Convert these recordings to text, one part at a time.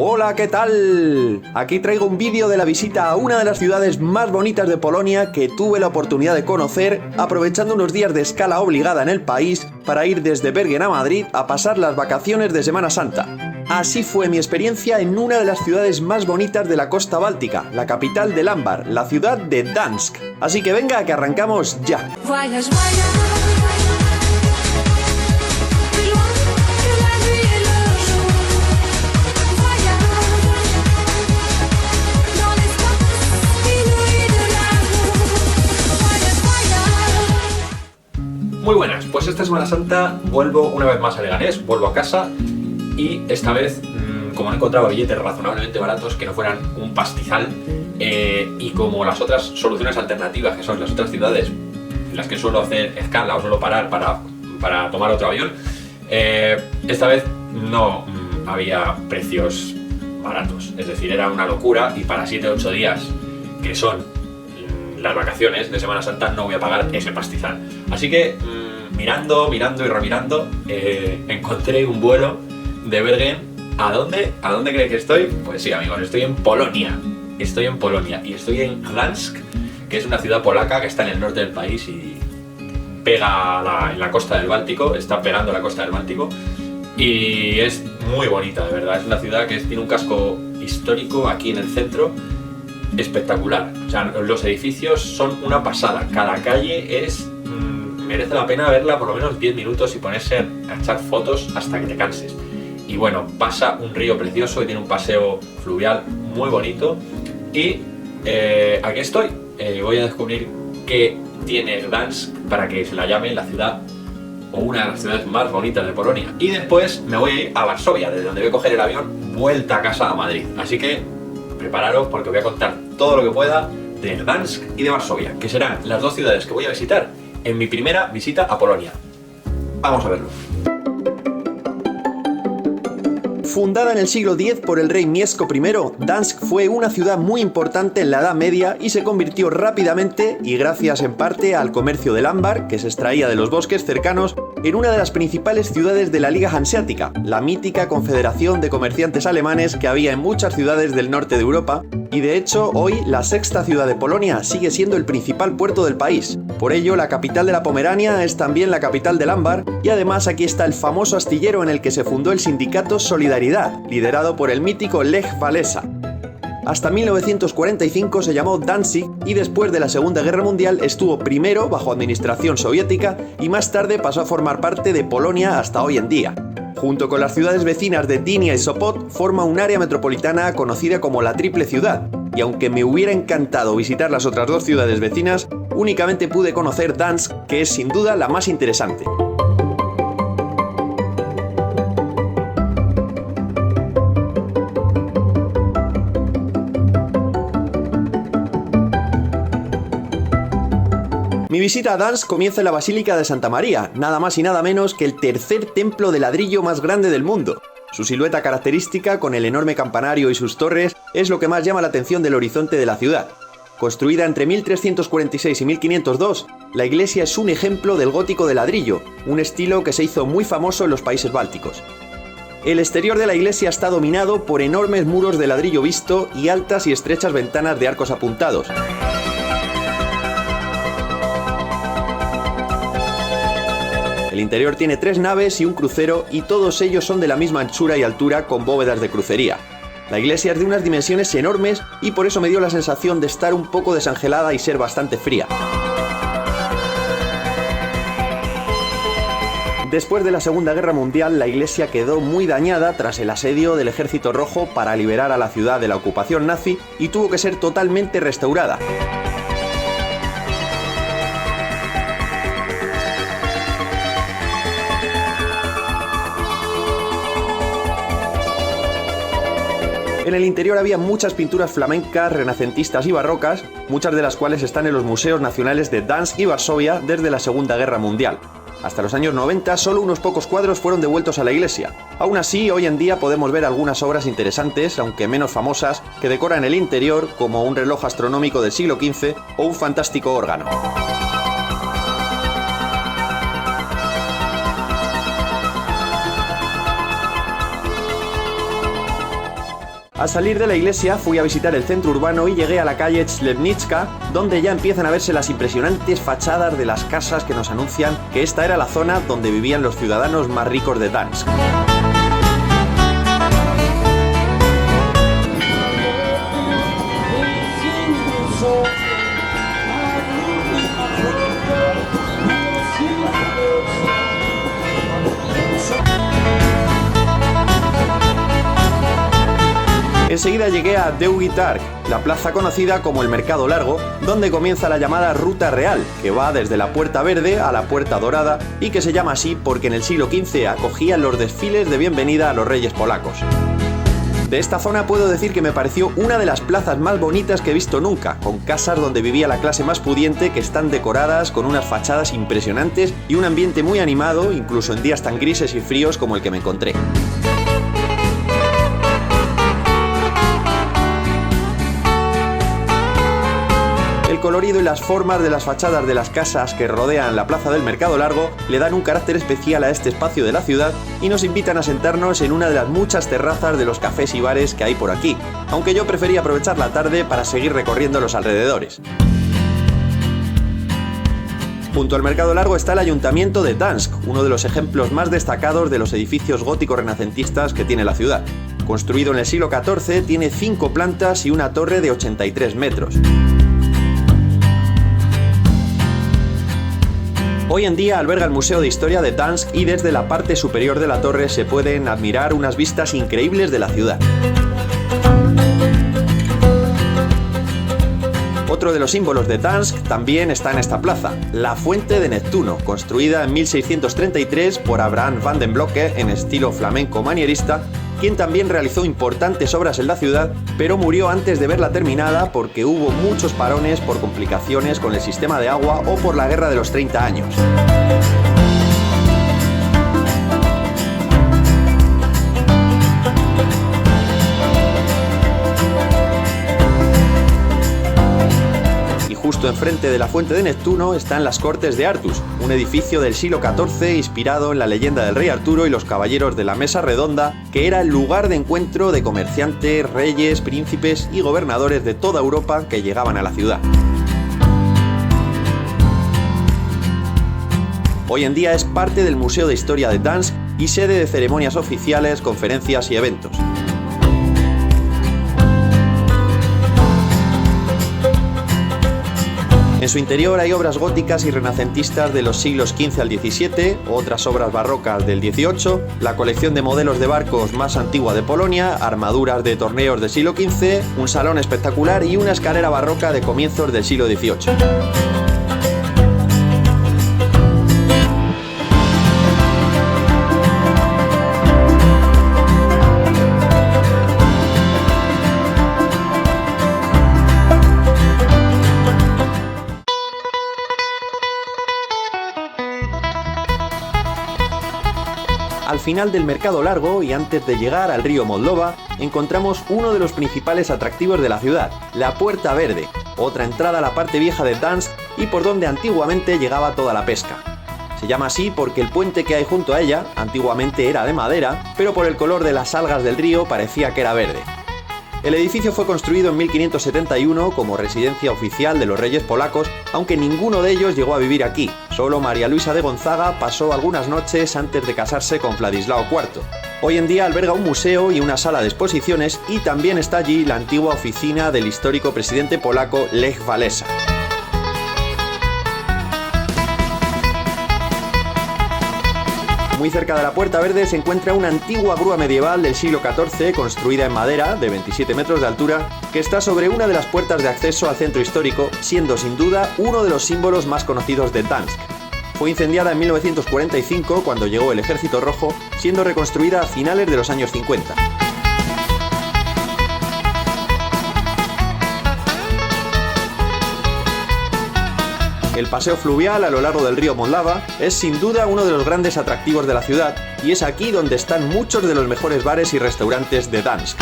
Hola, ¿qué tal? Aquí traigo un vídeo de la visita a una de las ciudades más bonitas de Polonia que tuve la oportunidad de conocer aprovechando unos días de escala obligada en el país para ir desde Bergen a Madrid a pasar las vacaciones de Semana Santa. Así fue mi experiencia en una de las ciudades más bonitas de la costa báltica, la capital de Lambar, la ciudad de Gdansk. Así que venga, que arrancamos ya. Muy buenas, pues esta Semana Santa vuelvo una vez más a Leganés, vuelvo a casa y esta vez, como no encontraba billetes razonablemente baratos que no fueran un pastizal y como las otras soluciones alternativas, que son las otras ciudades en las que suelo hacer escala o suelo parar para tomar otro avión, esta vez no había precios baratos, es decir, era una locura y para 7-8 días que son las vacaciones de Semana Santa no voy a pagar ese pastizal. Así que mirando y remirando encontré un vuelo de Bergen. ¿A dónde? ¿A dónde creéis que estoy? Pues sí, amigos, estoy en Polonia. Estoy en Polonia y estoy en Gdansk, que es una ciudad polaca que está en el norte del país y pega en la costa del Báltico, está pegando la costa del Báltico y es muy bonita, de verdad. Es una ciudad que tiene un casco histórico aquí en el centro espectacular. O sea, los edificios son una pasada. Cada calle merece la pena verla por lo menos 10 minutos y ponerse a echar fotos hasta que te canses. Y bueno, pasa un río precioso y tiene un paseo fluvial muy bonito. Y aquí estoy. Voy a descubrir qué tiene Gdansk para que se la llame la ciudad o una de las ciudades más bonitas de Polonia. Y después me voy a ir a Varsovia, desde donde voy a coger el avión vuelta a casa a Madrid. Así que prepararos porque voy a contar todo lo que pueda de Gdansk y de Varsovia, que serán las dos ciudades que voy a visitar en mi primera visita a Polonia. Vamos a verlo. Fundada en el siglo X por el rey Mieszko I, Gdansk fue una ciudad muy importante en la Edad Media y se convirtió rápidamente, y gracias en parte al comercio del ámbar, que se extraía de los bosques cercanos, en una de las principales ciudades de la Liga Hanseática, la mítica confederación de comerciantes alemanes que había en muchas ciudades del norte de Europa, y de hecho hoy la sexta ciudad de Polonia sigue siendo el principal puerto del país. Por ello, la capital de la Pomerania es también la capital del ámbar, y además aquí está el famoso astillero en el que se fundó el sindicato Solidaridad, liderado por el mítico Lech Walesa. Hasta 1945 se llamó Danzig y después de la Segunda Guerra Mundial estuvo primero bajo administración soviética y más tarde pasó a formar parte de Polonia hasta hoy en día. Junto con las ciudades vecinas de Gdynia y Sopot forma un área metropolitana conocida como la Triple Ciudad, y aunque me hubiera encantado visitar las otras dos ciudades vecinas, únicamente pude conocer Gdansk, que es sin duda la más interesante. Mi visita a Gdansk comienza en la Basílica de Santa María, nada más y nada menos que el tercer templo de ladrillo más grande del mundo. Su silueta característica, con el enorme campanario y sus torres, es lo que más llama la atención del horizonte de la ciudad. Construida entre 1346 y 1502, la iglesia es un ejemplo del gótico de ladrillo, un estilo que se hizo muy famoso en los países bálticos. El exterior de la iglesia está dominado por enormes muros de ladrillo visto y altas y estrechas ventanas de arcos apuntados. El interior tiene 3 naves y un crucero, y todos ellos son de la misma anchura y altura con bóvedas de crucería. La iglesia es de unas dimensiones enormes y por eso me dio la sensación de estar un poco desangelada y ser bastante fría. Después de la Segunda Guerra Mundial, la iglesia quedó muy dañada tras el asedio del Ejército Rojo para liberar a la ciudad de la ocupación nazi y tuvo que ser totalmente restaurada. En el interior había muchas pinturas flamencas, renacentistas y barrocas, muchas de las cuales están en los museos nacionales de Gdansk y Varsovia desde la Segunda Guerra Mundial. Hasta los años 90 solo unos pocos cuadros fueron devueltos a la iglesia. Aún así, hoy en día podemos ver algunas obras interesantes, aunque menos famosas, que decoran el interior, como un reloj astronómico del siglo XV o un fantástico órgano. Al salir de la iglesia fui a visitar el centro urbano y llegué a la calle Chlemnitska, donde ya empiezan a verse las impresionantes fachadas de las casas que nos anuncian que esta era la zona donde vivían los ciudadanos más ricos de Dansk. Enseguida llegué a Deugi Targ, la plaza conocida como el Mercado Largo, donde comienza la llamada Ruta Real, que va desde la Puerta Verde a la Puerta Dorada y que se llama así porque en el siglo XV acogían los desfiles de bienvenida a los reyes polacos. De esta zona puedo decir que me pareció una de las plazas más bonitas que he visto nunca, con casas donde vivía la clase más pudiente que están decoradas con unas fachadas impresionantes y un ambiente muy animado, incluso en días tan grises y fríos como el que me encontré. El colorido y las formas de las fachadas de las casas que rodean la plaza del Mercado Largo le dan un carácter especial a este espacio de la ciudad y nos invitan a sentarnos en una de las muchas terrazas de los cafés y bares que hay por aquí, aunque yo preferí aprovechar la tarde para seguir recorriendo los alrededores. Junto al Mercado Largo está el Ayuntamiento de Dansk, uno de los ejemplos más destacados de los edificios gótico-renacentistas que tiene la ciudad. Construido en el siglo XIV, tiene 5 plantas y una torre de 83 metros. Hoy en día alberga el Museo de Historia de Dansk y desde la parte superior de la torre se pueden admirar unas vistas increíbles de la ciudad. Otro de los símbolos de Dansk también está en esta plaza, la Fuente de Neptuno, construida en 1633 por Abraham van den Blocke en estilo flamenco manierista, quien también realizó importantes obras en la ciudad, pero murió antes de verla terminada porque hubo muchos parones por complicaciones con el sistema de agua o por la Guerra de los 30 años. Justo enfrente de la Fuente de Neptuno están las Cortes de Artus, un edificio del siglo XIV inspirado en la leyenda del rey Arturo y los caballeros de la Mesa Redonda, que era el lugar de encuentro de comerciantes, reyes, príncipes y gobernadores de toda Europa que llegaban a la ciudad. Hoy en día es parte del Museo de Historia de Dansk y sede de ceremonias oficiales, conferencias y eventos. En su interior hay obras góticas y renacentistas de los siglos XV al XVII, otras obras barrocas del XVIII, la colección de modelos de barcos más antigua de Polonia, armaduras de torneos del siglo XV, un salón espectacular y una escalera barroca de comienzos del siglo XVIII. Al final del Mercado Largo y antes de llegar al río Moldova, encontramos uno de los principales atractivos de la ciudad, la Puerta Verde, otra entrada a la parte vieja de Dansk y por donde antiguamente llegaba toda la pesca. Se llama así porque el puente que hay junto a ella antiguamente era de madera, pero por el color de las algas del río parecía que era verde. El edificio fue construido en 1571 como residencia oficial de los reyes polacos, aunque ninguno de ellos llegó a vivir aquí. Solo María Luisa de Gonzaga pasó algunas noches antes de casarse con Vladislao IV. Hoy en día alberga un museo y una sala de exposiciones y también está allí la antigua oficina del histórico presidente polaco Lech Walesa. Muy cerca de la Puerta Verde se encuentra una antigua grúa medieval del siglo XIV construida en madera de 27 metros de altura que está sobre una de las puertas de acceso al centro histórico, siendo sin duda uno de los símbolos más conocidos de Dansk. Fue incendiada en 1945 cuando llegó el Ejército Rojo, siendo reconstruida a finales de los años 50. El paseo fluvial a lo largo del río Moldava es sin duda uno de los grandes atractivos de la ciudad y es aquí donde están muchos de los mejores bares y restaurantes de Dansk.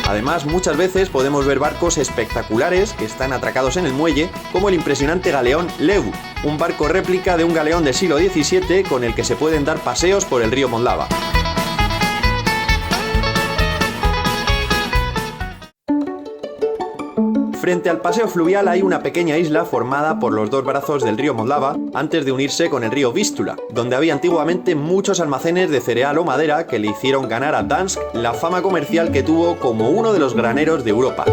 Además, muchas veces podemos ver barcos espectaculares que están atracados en el muelle, como el impresionante galeón Lebu, un barco réplica de un galeón del siglo XVII con el que se pueden dar paseos por el río Moldava. Frente al paseo fluvial hay una pequeña isla formada por los dos brazos del río Moldava antes de unirse con el río Vístula, donde había antiguamente muchos almacenes de cereal o madera que le hicieron ganar a Dansk la fama comercial que tuvo como uno de los graneros de Europa.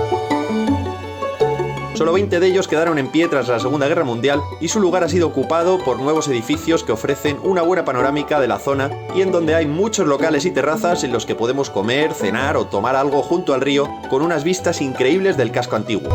Solo 20 de ellos quedaron en pie tras la Segunda Guerra Mundial y su lugar ha sido ocupado por nuevos edificios que ofrecen una buena panorámica de la zona y en donde hay muchos locales y terrazas en los que podemos comer, cenar o tomar algo junto al río con unas vistas increíbles del casco antiguo.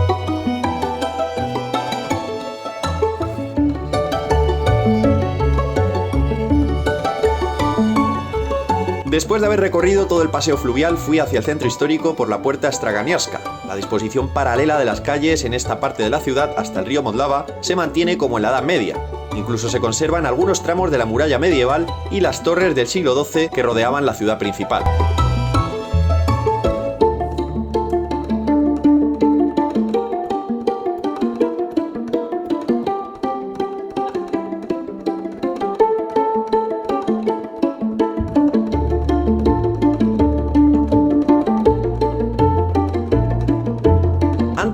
Después de haber recorrido todo el paseo fluvial, fui hacia el centro histórico por la puerta Straganiarska. La disposición paralela de las calles en esta parte de la ciudad hasta el río Moldava se mantiene como en la Edad Media. Incluso se conservan algunos tramos de la muralla medieval y las torres del siglo XII que rodeaban la ciudad principal.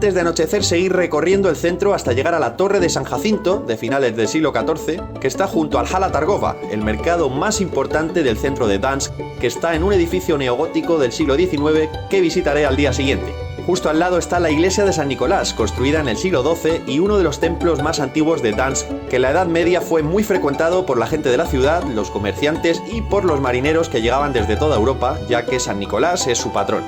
Antes de anochecer seguí recorriendo el centro hasta llegar a la Torre de San Jacinto, de finales del siglo XIV, que está junto al Hala Targova, el mercado más importante del centro de Dansk, que está en un edificio neogótico del siglo XIX que visitaré al día siguiente. Justo al lado está la iglesia de San Nicolás, construida en el siglo XII y uno de los templos más antiguos de Dansk, que en la Edad Media fue muy frecuentado por la gente de la ciudad, los comerciantes y por los marineros que llegaban desde toda Europa, ya que San Nicolás es su patrón.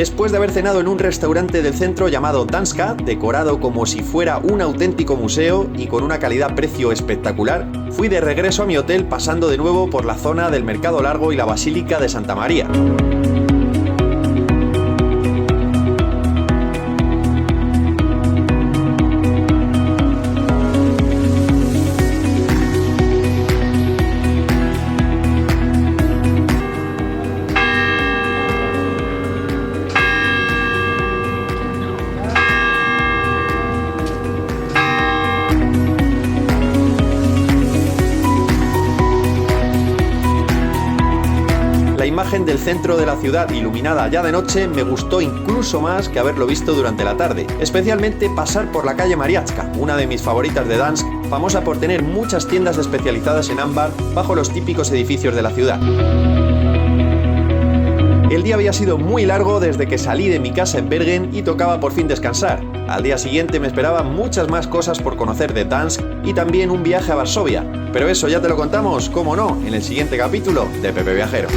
Después de haber cenado en un restaurante del centro llamado Danska, decorado como si fuera un auténtico museo y con una calidad-precio espectacular, fui de regreso a mi hotel pasando de nuevo por la zona del Mercado Largo y la Basílica de Santa María. La imagen del centro de la ciudad iluminada ya de noche me gustó incluso más que haberlo visto durante la tarde, especialmente pasar por la calle Mariacka, una de mis favoritas de Dansk, famosa por tener muchas tiendas especializadas en ámbar bajo los típicos edificios de la ciudad. El día había sido muy largo desde que salí de mi casa en Bergen y tocaba por fin descansar. Al día siguiente me esperaban muchas más cosas por conocer de Dansk y también un viaje a Varsovia. Pero eso ya te lo contamos, cómo no, en el siguiente capítulo de Pepe Viajero.